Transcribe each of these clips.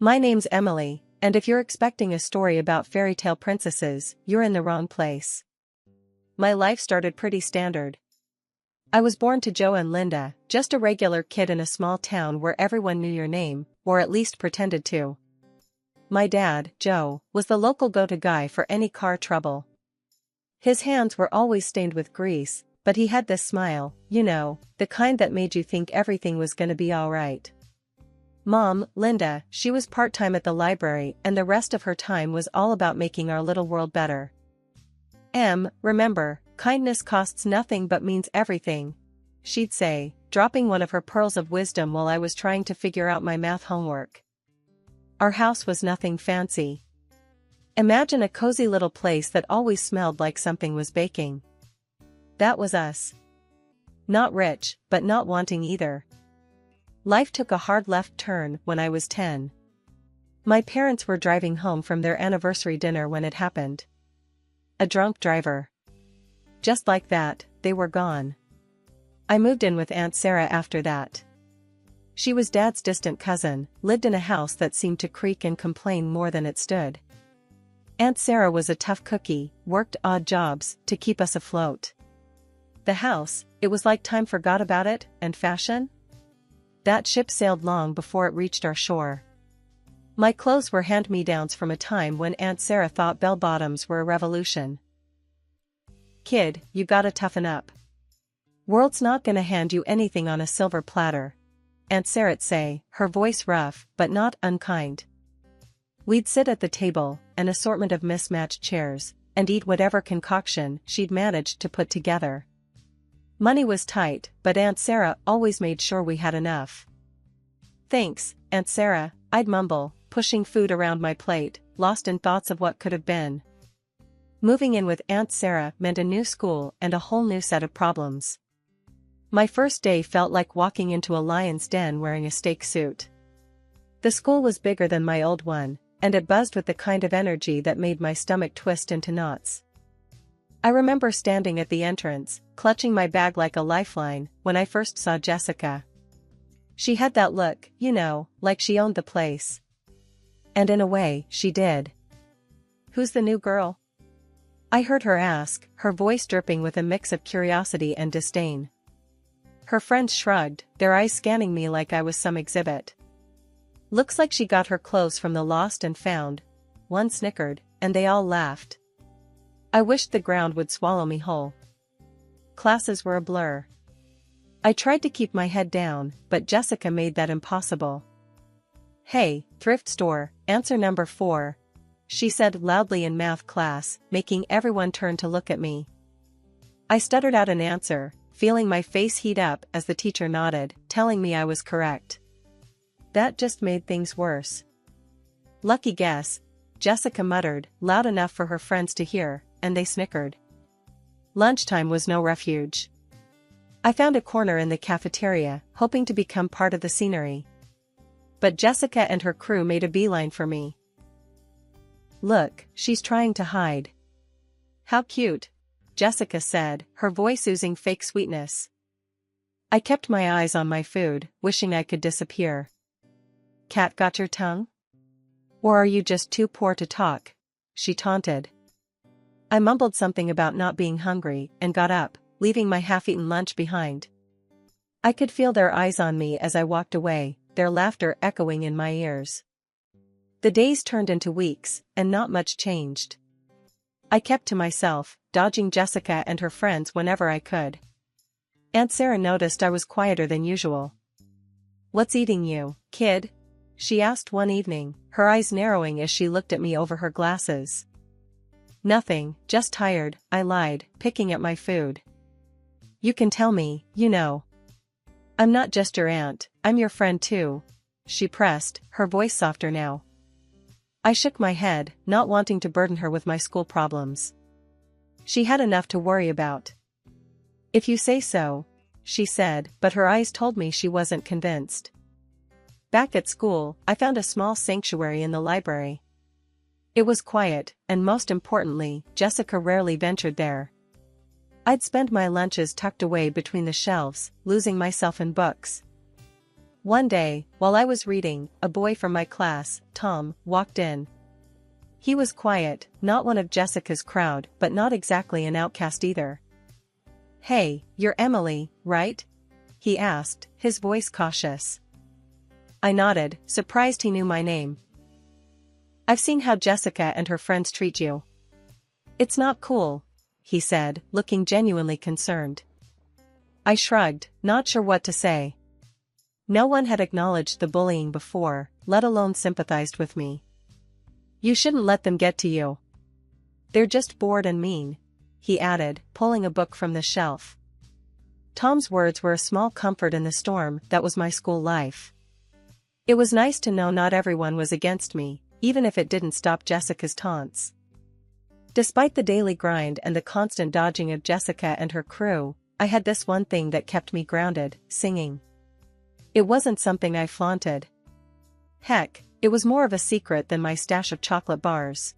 My name's Emily, and if you're expecting a story about fairy tale princesses, you're in the wrong place. My life started pretty standard. I was born to Joe and Linda, just a regular kid in a small town where everyone knew your name, or at least pretended to. My dad, Joe, was the local go-to guy for any car trouble. His hands were always stained with grease, but he had this smile, the kind that made you think everything was gonna be alright. Mom, Linda, she was part-time at the library and the rest of her time was all about making our little world better. Remember, kindness costs nothing but means everything, she'd say, dropping one of her pearls of wisdom while I was trying to figure out my math homework. Our house was nothing fancy. Imagine a cozy little place that always smelled like something was baking. That was us. Not rich, but not wanting either. Life took a hard left turn when I was 10. My parents were driving home from their anniversary dinner when it happened. A drunk driver. Just like that, they were gone. I moved in with Aunt Sarah after that. She was Dad's distant cousin, lived in a house that seemed to creak and complain more than it stood. Aunt Sarah was a tough cookie, worked odd jobs to keep us afloat. The house, it was like time forgot about it, and fashion? That ship sailed long before it reached our shore. My clothes were hand-me-downs from a time when Aunt Sarah thought bell-bottoms were a revolution. Kid, you gotta toughen up. World's not gonna hand you anything on a silver platter, Aunt Sarah'd say, her voice rough but not unkind. We'd sit at the table, an assortment of mismatched chairs, and eat whatever concoction she'd managed to put together. Money was tight, but Aunt Sarah always made sure we had enough. Thanks, Aunt Sarah, I'd mumble, pushing food around my plate, lost in thoughts of what could have been. Moving in with Aunt Sarah meant a new school and a whole new set of problems. My first day felt like walking into a lion's den wearing a steak suit. The school was bigger than my old one, and it buzzed with the kind of energy that made my stomach twist into knots. I remember standing at the entrance, clutching my bag like a lifeline, when I first saw Jessica. She had that look, like she owned the place. And in a way, she did. "Who's the new girl?" I heard her ask, her voice dripping with a mix of curiosity and disdain. Her friends shrugged, their eyes scanning me like I was some exhibit. "Looks like she got her clothes from the lost and found," one snickered, and they all laughed. I wished the ground would swallow me whole. Classes were a blur. I tried to keep my head down, but Jessica made that impossible. "Hey, thrift store, answer number 4, she said loudly in math class, making everyone turn to look at me. I stuttered out an answer, feeling my face heat up as the teacher nodded, telling me I was correct. That just made things worse. "Lucky guess," Jessica muttered, loud enough for her friends to hear, and they snickered. Lunchtime was no refuge. I found a corner in the cafeteria, hoping to become part of the scenery. But Jessica and her crew made a beeline for me. "Look, she's trying to hide." "How cute," Jessica said, her voice oozing fake sweetness. I kept my eyes on my food, wishing I could disappear. "Cat got your tongue? Or are you just too poor to talk?" she taunted. I mumbled something about not being hungry and got up, leaving my half-eaten lunch behind. I could feel their eyes on me as I walked away, their laughter echoing in my ears. The days turned into weeks, and not much changed. I kept to myself, dodging Jessica and her friends whenever I could. Aunt Sarah noticed I was quieter than usual. "What's eating you, kid?" she asked one evening, her eyes narrowing as she looked at me over her glasses. "Nothing, just tired," I lied, picking at my food. "You can tell me, I'm not just your aunt, I'm your friend too," she pressed, her voice softer now. I shook my head, not wanting to burden her with my school problems. She had enough to worry about. "If you say so," she said, but her eyes told me she wasn't convinced. Back at school, I found a small sanctuary in the library. It was quiet, and most importantly, Jessica rarely ventured there. I'd spend my lunches tucked away between the shelves, losing myself in books. One day, while I was reading, a boy from my class, Tom, walked in. He was quiet, not one of Jessica's crowd, but not exactly an outcast either. "Hey, you're Emily, right?" he asked, his voice cautious. I nodded, surprised he knew my name. "I've seen how Jessica and her friends treat you. It's not cool," he said, looking genuinely concerned. I shrugged, not sure what to say. No one had acknowledged the bullying before, let alone sympathized with me. "You shouldn't let them get to you. They're just bored and mean," he added, pulling a book from the shelf. Tom's words were a small comfort in the storm that was my school life. It was nice to know not everyone was against me, even if it didn't stop Jessica's taunts. Despite the daily grind and the constant dodging of Jessica and her crew, I had this one thing that kept me grounded: singing. It wasn't something I flaunted. Heck, it was more of a secret than my stash of chocolate bars.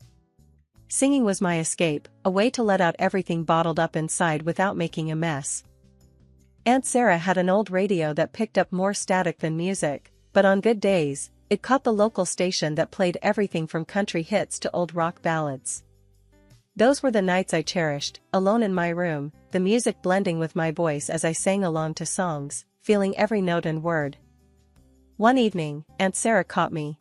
Singing was my escape, a way to let out everything bottled up inside without making a mess. Aunt Sarah had an old radio that picked up more static than music, but on good days, it caught the local station that played everything from country hits to old rock ballads. Those were the nights I cherished, alone in my room, the music blending with my voice as I sang along to songs, feeling every note and word. One evening, Aunt Sarah caught me.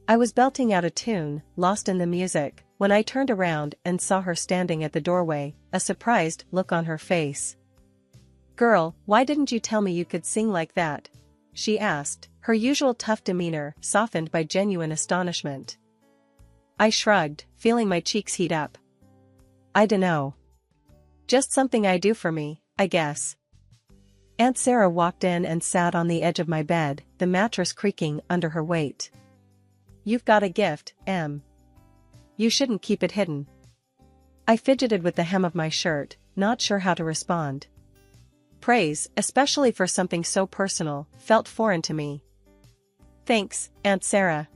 I was belting out a tune, lost in the music, when I turned around and saw her standing at the doorway, a surprised look on her face. "Girl, why didn't you tell me you could sing like that?" she asked, her usual tough demeanor softened by genuine astonishment. I shrugged, feeling my cheeks heat up. "I dunno. Just something I do for me, I guess." Aunt Sarah walked in and sat on the edge of my bed, the mattress creaking under her weight. "You've got a gift, Em. You shouldn't keep it hidden." I fidgeted with the hem of my shirt, not sure how to respond. Praise, especially for something so personal, felt foreign to me. "Thanks, Aunt Sarah.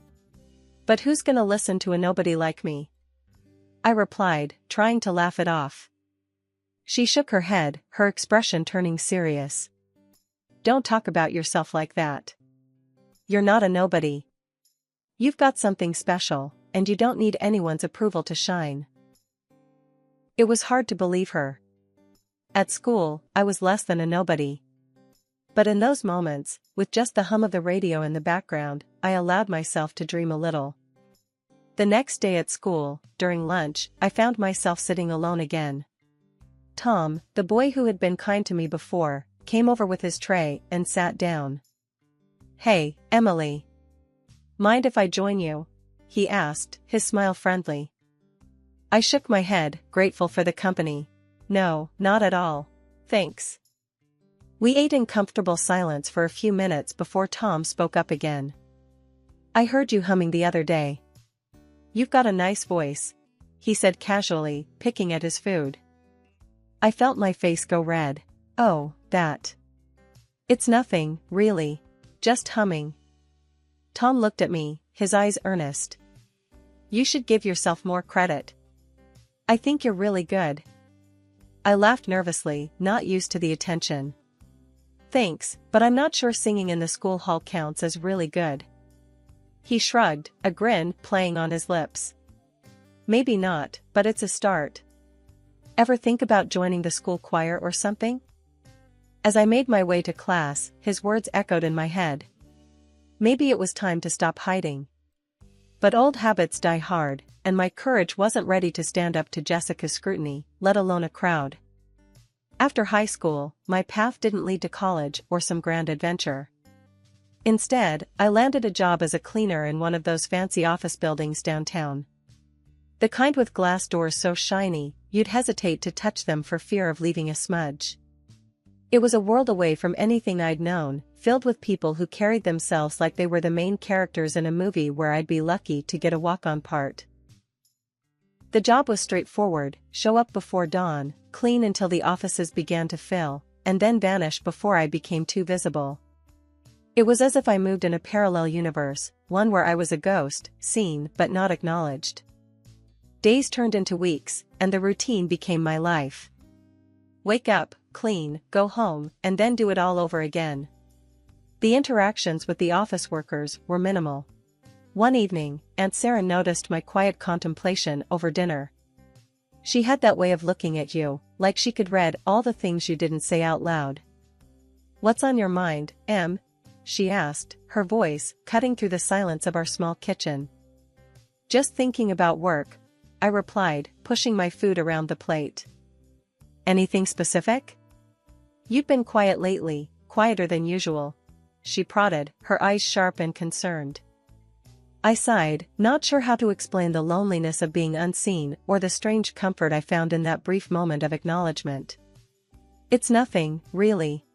But who's gonna listen to a nobody like me?" I replied, trying to laugh it off. She shook her head, her expression turning serious. "Don't talk about yourself like that. You're not a nobody. You've got something special, and you don't need anyone's approval to shine." It was hard to believe her. At school, I was less than a nobody. But in those moments, with just the hum of the radio in the background, I allowed myself to dream a little. The next day at school, during lunch, I found myself sitting alone again. Tom, the boy who had been kind to me before, came over with his tray and sat down. "Hey, Emily. Mind if I join you?" he asked, his smile friendly. I shook my head, grateful for the company. "No, not at all. Thanks." We ate in comfortable silence for a few minutes before Tom spoke up again. "I heard you humming the other day. You've got a nice voice," he said casually, picking at his food. I felt my face go red. "Oh, that. It's nothing, really. Just humming." Tom looked at me, his eyes earnest. "You should give yourself more credit. I think you're really good." I laughed nervously, not used to the attention. "Thanks, but I'm not sure singing in the school hall counts as really good." He shrugged, a grin playing on his lips. "Maybe not, but it's a start. Ever think about joining the school choir or something?" As I made my way to class, his words echoed in my head. Maybe it was time to stop hiding. But old habits die hard, and my courage wasn't ready to stand up to Jessica's scrutiny, let alone a crowd. After high school, my path didn't lead to college or some grand adventure. Instead, I landed a job as a cleaner in one of those fancy office buildings downtown. The kind with glass doors so shiny, you'd hesitate to touch them for fear of leaving a smudge. It was a world away from anything I'd known, filled with people who carried themselves like they were the main characters in a movie where I'd be lucky to get a walk-on part. The job was straightforward: show up before dawn, clean until the offices began to fill, and then vanish before I became too visible. It was as if I moved in a parallel universe, one where I was a ghost, seen but not acknowledged. Days turned into weeks, and the routine became my life. Wake up, clean, go home, and then do it all over again. The interactions with the office workers were minimal. One evening, Aunt Sarah noticed my quiet contemplation over dinner. She had that way of looking at you, like she could read all the things you didn't say out loud. "What's on your mind, Em?" she asked, her voice cutting through the silence of our small kitchen. "Just thinking about work," I replied, pushing my food around the plate. "Anything specific?" "You've been quiet lately, quieter than usual," she prodded, her eyes sharp and concerned. I sighed, not sure how to explain the loneliness of being unseen or the strange comfort I found in that brief moment of acknowledgement. "It's nothing, really.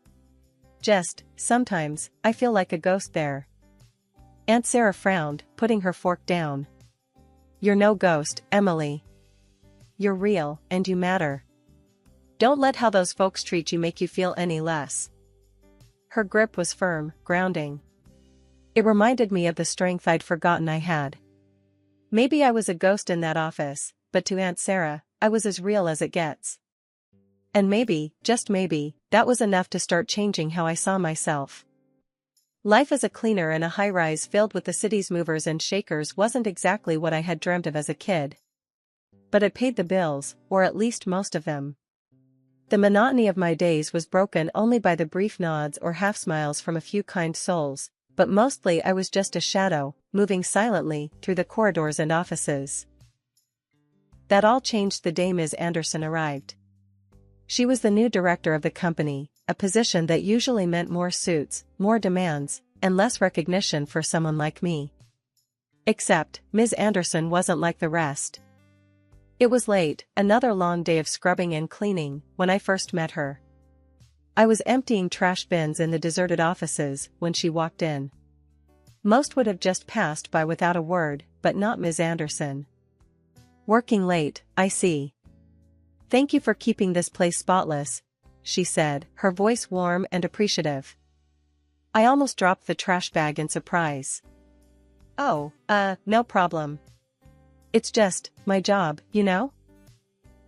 Just, sometimes, I feel like a ghost there." Aunt Sarah frowned, putting her fork down. "You're no ghost, Emily. You're real, and you matter. Don't let how those folks treat you make you feel any less." Her grip was firm, grounding. It reminded me of the strength I'd forgotten I had. Maybe I was a ghost in that office, but to Aunt Sarah, I was as real as it gets. And maybe, just maybe, that was enough to start changing how I saw myself. Life as a cleaner in a high-rise filled with the city's movers and shakers wasn't exactly what I had dreamt of as a kid. But it paid the bills, or at least most of them. The monotony of my days was broken only by the brief nods or half-smiles from a few kind souls, but mostly I was just a shadow, moving silently through the corridors and offices. That all changed the day Ms. Anderson arrived. She was the new director of the company, a position that usually meant more suits, more demands, and less recognition for someone like me. Except, Ms. Anderson wasn't like the rest. It was late, another long day of scrubbing and cleaning, when I first met her. I was emptying trash bins in the deserted offices when she walked in. Most would have just passed by without a word, but not Ms. Anderson. "Working late, I see. Thank you for keeping this place spotless," she said, her voice warm and appreciative. I almost dropped the trash bag in surprise. "Oh, no problem. It's just, my job, you know?"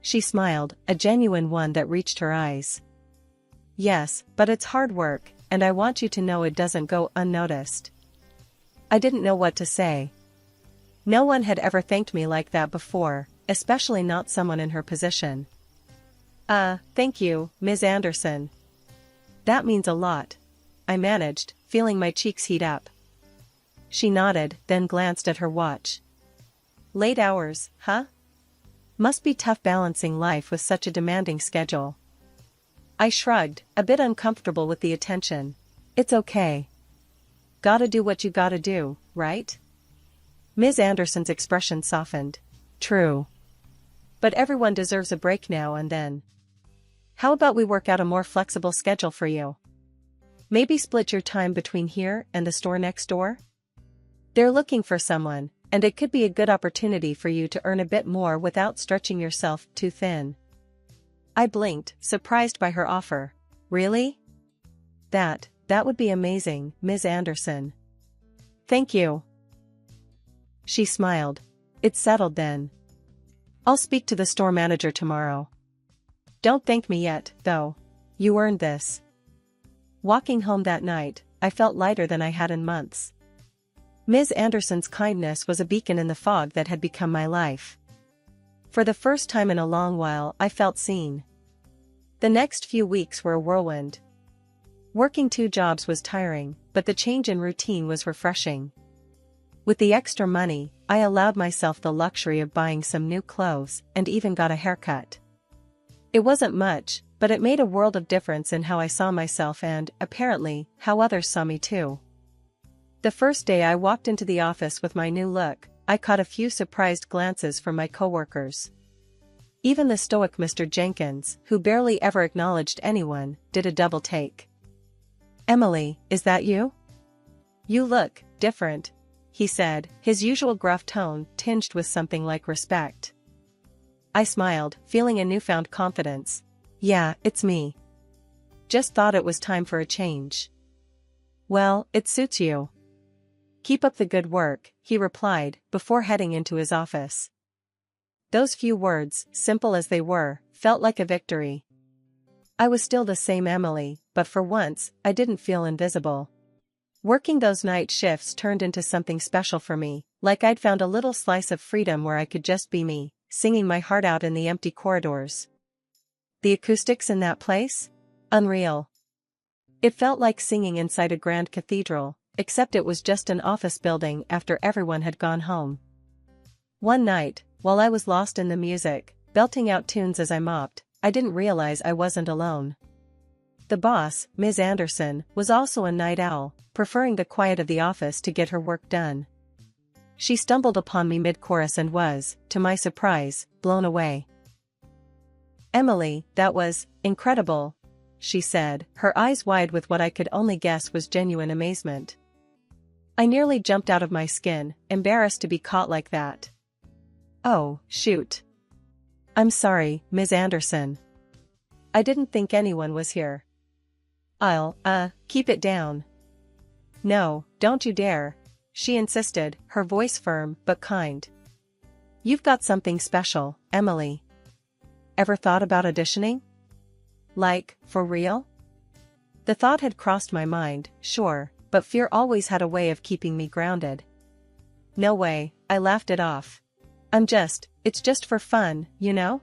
She smiled, a genuine one that reached her eyes. "Yes, but it's hard work, and I want you to know it doesn't go unnoticed." I didn't know what to say. No one had ever thanked me like that before, especially not someone in her position. Thank you, Ms. Anderson. That means a lot," I managed, feeling my cheeks heat up. She nodded, then glanced at her watch. "Late hours, huh? Must be tough balancing life with such a demanding schedule." I shrugged, a bit uncomfortable with the attention. "It's okay. Gotta do what you gotta do, right?" Ms. Anderson's expression softened. "True. But everyone deserves a break now and then. How about we work out a more flexible schedule for you? Maybe split your time between here and the store next door? They're looking for someone, and it could be a good opportunity for you to earn a bit more without stretching yourself too thin." I blinked, surprised by her offer. "Really? That would be amazing, Ms. Anderson. Thank you." She smiled. "It's settled then. I'll speak to the store manager tomorrow. Don't thank me yet, though. You earned this." Walking home that night, I felt lighter than I had in months. Ms. Anderson's kindness was a beacon in the fog that had become my life. For the first time in a long while, I felt seen. The next few weeks were a whirlwind. Working 2 jobs was tiring, but the change in routine was refreshing. With the extra money, I allowed myself the luxury of buying some new clothes and even got a haircut. It wasn't much, but it made a world of difference in how I saw myself and, apparently, how others saw me too. The first day I walked into the office with my new look, I caught a few surprised glances from my coworkers. Even the stoic Mr. Jenkins, who barely ever acknowledged anyone, did a double take. "Emily, is that you? You look different," he said, his usual gruff tone tinged with something like respect. I smiled, feeling a newfound confidence. "Yeah, it's me. Just thought it was time for a change." "Well, it suits you. Keep up the good work," he replied, before heading into his office. Those few words, simple as they were, felt like a victory. I was still the same Emily, but for once, I didn't feel invisible. Working those night shifts turned into something special for me, like I'd found a little slice of freedom where I could just be me, singing my heart out in the empty corridors. The acoustics in that place? Unreal. It felt like singing inside a grand cathedral, except it was just an office building after everyone had gone home. One night, while I was lost in the music, belting out tunes as I mopped, I didn't realize I wasn't alone. The boss, Ms. Anderson, was also a night owl, preferring the quiet of the office to get her work done. She stumbled upon me mid-chorus and was, to my surprise, blown away. "Emily, that was incredible," she said, her eyes wide with what I could only guess was genuine amazement. I nearly jumped out of my skin, embarrassed to be caught like that. "Oh, shoot. I'm sorry, Ms. Anderson. I didn't think anyone was here." "I'll, keep it down." "No, don't you dare," she insisted, her voice firm but kind. "You've got something special, Emily. Ever thought about auditioning? Like, for real?" The thought had crossed my mind, sure, but fear always had a way of keeping me grounded. "No way," I laughed it off. It's just for fun, you know?"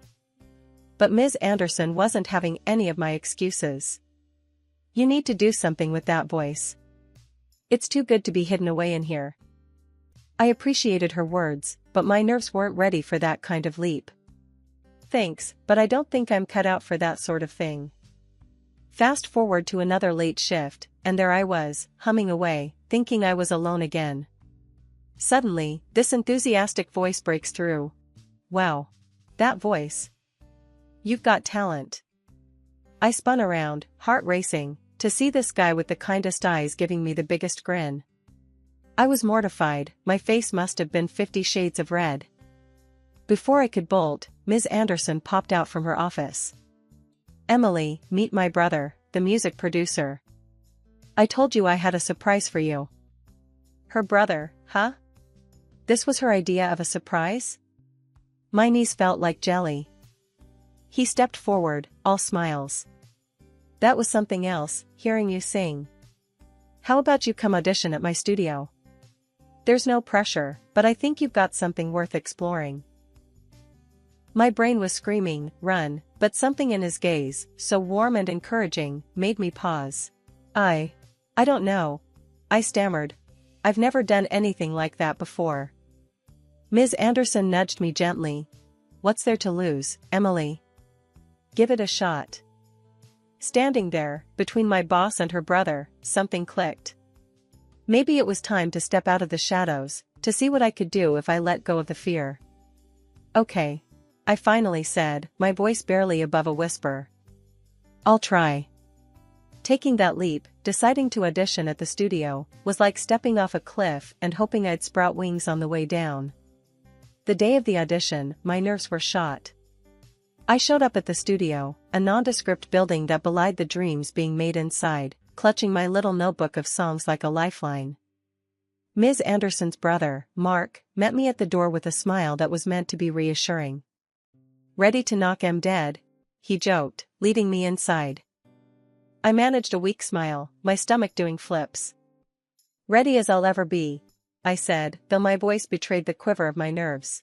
But Ms. Anderson wasn't having any of my excuses. "You need to do something with that voice. It's too good to be hidden away in here." I appreciated her words, but my nerves weren't ready for that kind of leap. "Thanks, but I don't think I'm cut out for that sort of thing." Fast forward to another late shift, and there I was, humming away, thinking I was alone again. Suddenly, this enthusiastic voice breaks through. "Wow. That voice. You've got talent." I spun around, heart racing, to see this guy with the kindest eyes giving me the biggest grin. I was mortified, my face must have been 50 shades of red. Before I could bolt, Ms. Anderson popped out from her office. "Emily, meet my brother, the music producer. I told you I had a surprise for you." Her brother, huh? This was her idea of a surprise? My knees felt like jelly. He stepped forward, all smiles. "That was something else, hearing you sing. How about you come audition at my studio? There's no pressure, but I think you've got something worth exploring." My brain was screaming, "Run," but something in his gaze, so warm and encouraging, made me pause. I don't know," I stammered. "I've never done anything like that before." Ms. Anderson nudged me gently. "What's there to lose, Emily? Give it a shot." Standing there, between my boss and her brother, something clicked. Maybe it was time to step out of the shadows, to see what I could do if I let go of the fear. "Okay," I finally said, my voice barely above a whisper. "I'll try." Taking that leap, deciding to audition at the studio, was like stepping off a cliff and hoping I'd sprout wings on the way down. The day of the audition, my nerves were shot. I showed up at the studio, a nondescript building that belied the dreams being made inside, clutching my little notebook of songs like a lifeline. Ms. Anderson's brother, Mark, met me at the door with a smile that was meant to be reassuring. "Ready to knock 'em dead?" he joked, leading me inside. I managed a weak smile, my stomach doing flips. "Ready as I'll ever be," I said, though my voice betrayed the quiver of my nerves.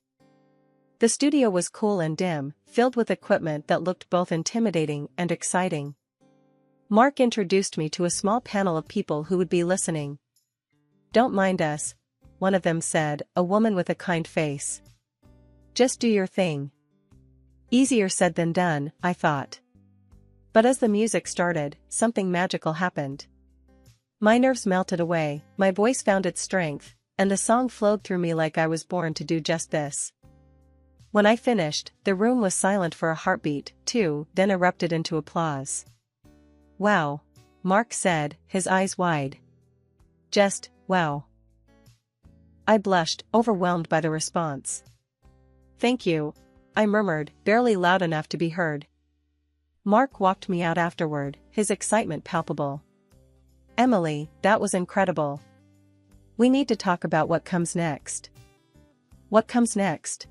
The studio was cool and dim, filled with equipment that looked both intimidating and exciting. Mark introduced me to a small panel of people who would be listening. "Don't mind us," one of them said, a woman with a kind face. "Just do your thing." Easier said than done, I thought. But as the music started, something magical happened. My nerves melted away, my voice found its strength, and the song flowed through me like I was born to do just this. When I finished, the room was silent for a heartbeat, too, then erupted into applause. "Wow," Mark said, his eyes wide. "Just, wow." I blushed, overwhelmed by the response. "Thank you," I murmured, barely loud enough to be heard. Mark walked me out afterward, his excitement palpable. "Emily, that was incredible. We need to talk about what comes next." "What comes next?"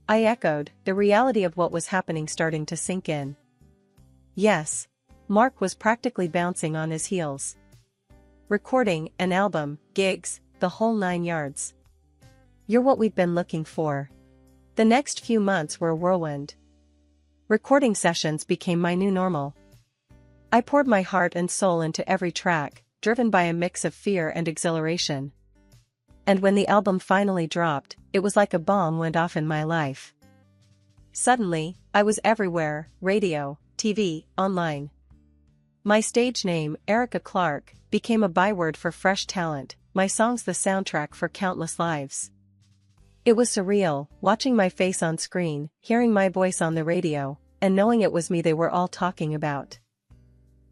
I echoed, the reality of what was happening starting to sink in. "Yes." Mark was practically bouncing on his heels. recording, an album, gigs, the whole 9 yards. You're what we've been looking for. The next few months were a whirlwind. Recording sessions became my new normal. I poured my heart and soul into every track, driven by a mix of fear and exhilaration. And when the album finally dropped, it was like a bomb went off in my life. Suddenly, I was everywhere: radio, TV, online. My stage name, Erica Clark, became a byword for fresh talent, my songs the soundtrack for countless lives. It was surreal, watching my face on screen, hearing my voice on the radio, and knowing it was me they were all talking about.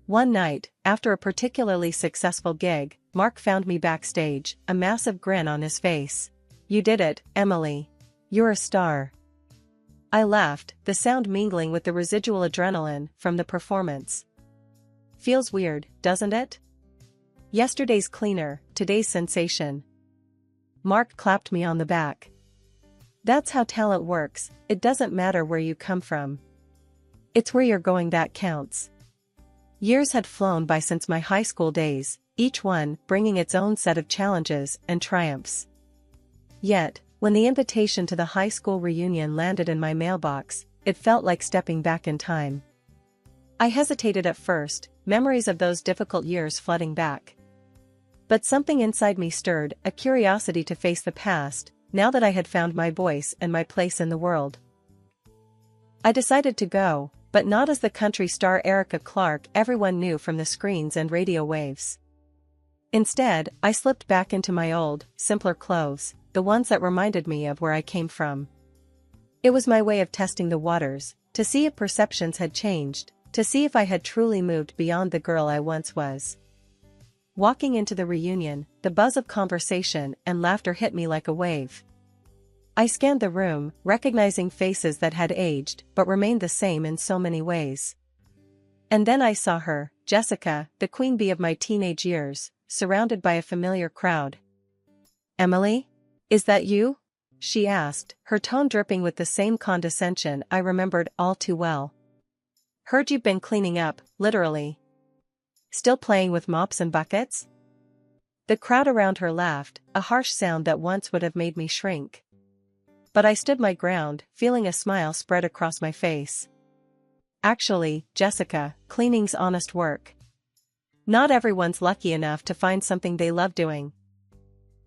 One night, after a particularly successful gig, Mark found me backstage, a massive grin on his face. "You did it, Emily. You're a star." I laughed, the sound mingling with the residual adrenaline from the performance. Feels weird, doesn't it? Yesterday's cleaner, today's sensation. Mark clapped me on the back. That's how talent works, it doesn't matter where you come from. It's where you're going that counts. Years had flown by since my high school days, each one bringing its own set of challenges and triumphs. Yet, when the invitation to the high school reunion landed in my mailbox, it felt like stepping back in time. I hesitated at first, memories of those difficult years flooding back. But something inside me stirred, a curiosity to face the past, now that I had found my voice and my place in the world. I decided to go, but not as the country star Erica Clark everyone knew from the screens and radio waves. Instead, I slipped back into my old, simpler clothes, the ones that reminded me of where I came from. It was my way of testing the waters, to see if perceptions had changed, to see if I had truly moved beyond the girl I once was. Walking into the reunion, the buzz of conversation and laughter hit me like a wave. I scanned the room, recognizing faces that had aged but remained the same in so many ways. And then I saw her, Jessica, the queen bee of my teenage years, surrounded by a familiar crowd. "Emily? Is that you?" she asked, her tone dripping with the same condescension I remembered all too well. "Heard you've been cleaning up, literally. Still playing with mops and buckets?" The crowd around her laughed, a harsh sound that once would have made me shrink. But I stood my ground, feeling a smile spread across my face. "Actually, Jessica, cleaning's honest work. Not everyone's lucky enough to find something they love doing."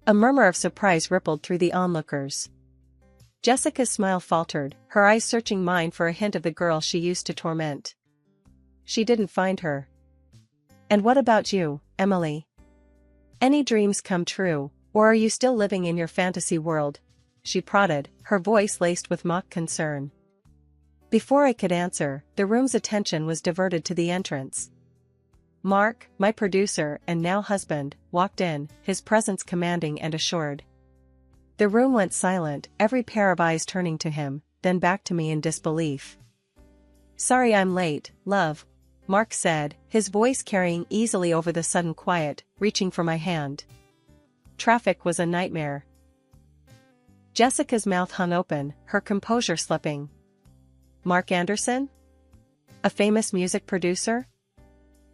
A murmur of surprise rippled through the onlookers. Jessica's smile faltered, her eyes searching mine for a hint of the girl she used to torment. "She didn't find her." "And what about you, Emily? Any dreams come true, or are you still living in your fantasy world?" she prodded, her voice laced with mock concern. Before I could answer, the room's attention was diverted to the entrance. Mark, my producer and now husband, walked in, his presence commanding and assured. The room went silent, every pair of eyes turning to him, then back to me in disbelief. "Sorry I'm late, love," Mark said, his voice carrying easily over the sudden quiet, reaching for my hand. "Traffic was a nightmare." Jessica's mouth hung open, her composure slipping. "Mark Anderson? A famous music producer?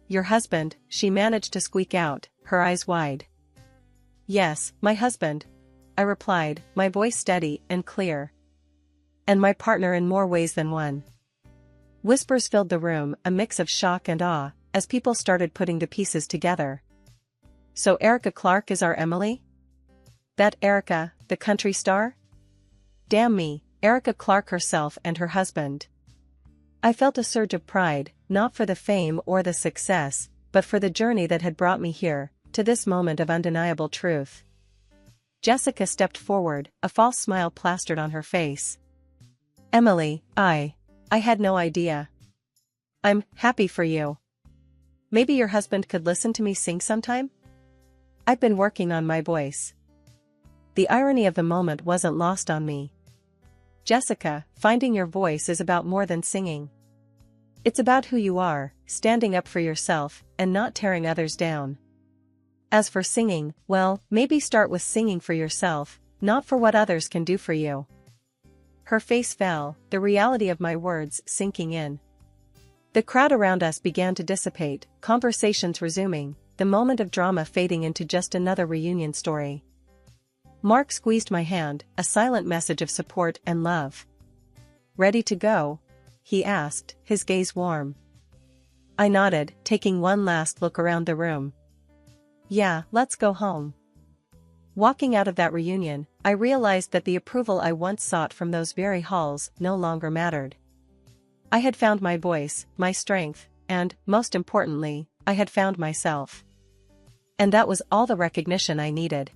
Your husband," she managed to squeak out, her eyes wide. "Yes, my husband," I replied, my voice steady and clear. "And my partner in more ways than one." Whispers filled the room, a mix of shock and awe, as people started putting the pieces together. "So Erica Clark is our Emily? That Erica, the country star? Damn me, Erica Clark herself and her husband." I felt a surge of pride, not for the fame or the success, but for the journey that had brought me here, to this moment of undeniable truth. Jessica stepped forward, a false smile plastered on her face. "Emily, I had no idea. I'm happy for you. Maybe your husband could listen to me sing sometime? I've been working on my voice." The irony of the moment wasn't lost on me. "Jessica, finding your voice is about more than singing. It's about who you are, standing up for yourself, and not tearing others down. As for singing, well, maybe start with singing for yourself, not for what others can do for you." Her face fell, the reality of my words sinking in. The crowd around us began to dissipate, conversations resuming, the moment of drama fading into just another reunion story. Mark squeezed my hand, a silent message of support and love. "Ready to go?" he asked, his gaze warm. I nodded, taking one last look around the room. "Yeah, let's go home." Walking out of that reunion, I realized that the approval I once sought from those very halls no longer mattered. I had found my voice, my strength, and, most importantly, I had found myself. And that was all the recognition I needed.